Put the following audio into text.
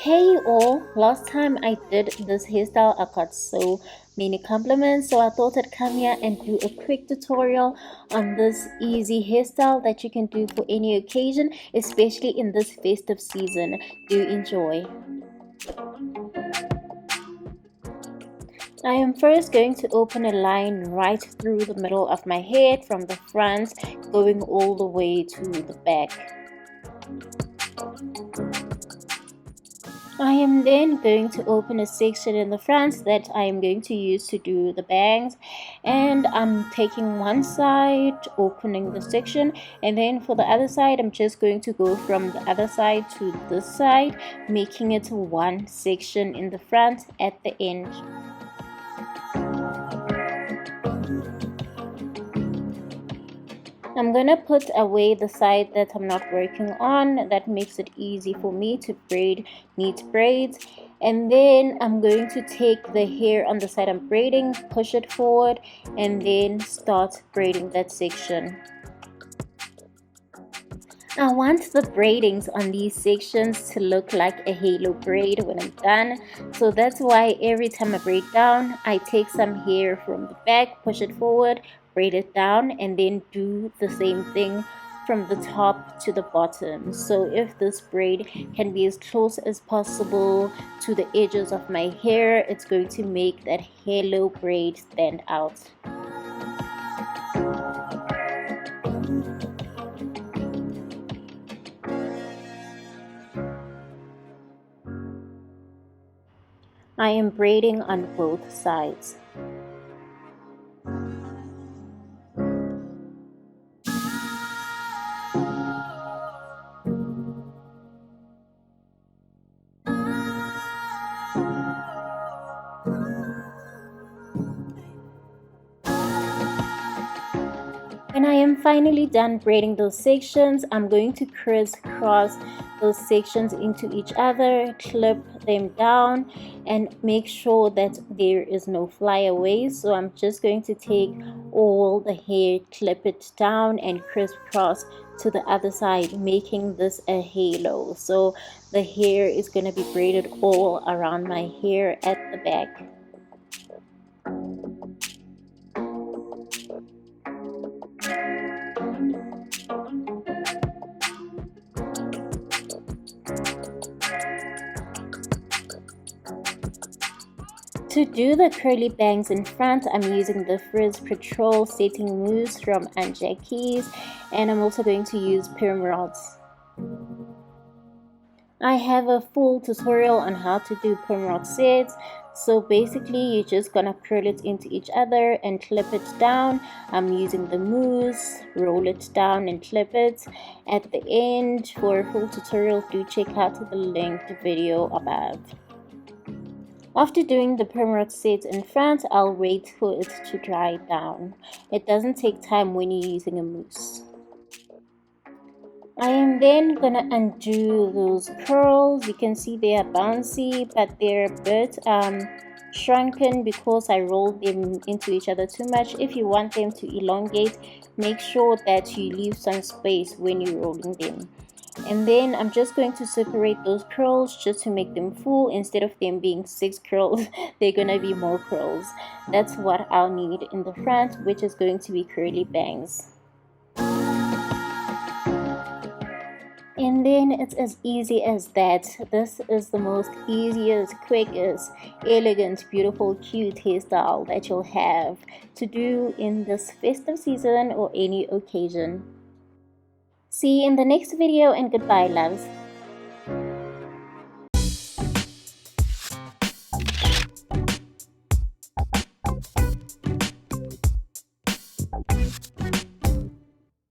Hey all, last time I did this hairstyle I got so many compliments, so I thought I'd come here and do a quick tutorial on this easy hairstyle that you can do for any occasion, especially in this festive season. Do enjoy. I am first going to open a line right through the middle of my head from the front going all the way to the back. I am then going to open a section in the front that I am going to use to do the bangs, and I'm taking one side, opening the section, and then for the other side I'm just going to go from the other side to this side, making it one section in the front at the end. I'm gonna put away the side that I'm not working on. That makes it easy for me to braid neat braids. And then I'm going to take the hair on the side I'm braiding, push it forward, and then start braiding that section. I want the braidings on these sections to look like a halo braid when I'm done, so that's why every time I braid down, I take some hair from the back, push it forward, braid it down, and then do the same thing from the top to the bottom. So if this braid can be as close as possible to the edges of my hair, it's going to make that halo braid stand out. I am braiding on both sides. When I am finally done braiding those sections, I'm going to crisscross those sections into each other, clip them down, and make sure that there is no flyaways. So I'm just going to take all the hair, clip it down, and crisscross to the other side, making this a halo. So the hair is going to be braided all around my hair at the back. To do the curly bangs in front, I'm using the Frizz Patrol Setting Mousse from Jackie's, and I'm also going to use perm rods. I have a full tutorial on how to do perm rod sets. So basically you're just gonna curl it into each other and clip it down. I'm using the mousse, roll it down and clip it at the end. For a full tutorial, do check out the linked video above. After doing the perm rod set in front, I'll wait for it to dry down. It doesn't take time when you're using a mousse. I am then gonna undo those curls. You can see they are bouncy, but they're a bit shrunken because I rolled them into each other too much. If you want them to elongate, make sure that you leave some space when you're rolling them. And then I'm just going to separate those curls just to make them full. Instead of them being 6 curls, they're gonna be more curls. That's what I'll need in the front, which is going to be curly bangs. And then it's as easy as that. This is the most easiest, quickest, elegant, beautiful, cute hairstyle that you'll have to do in this festive season or any occasion. See you in the next video, and goodbye, loves.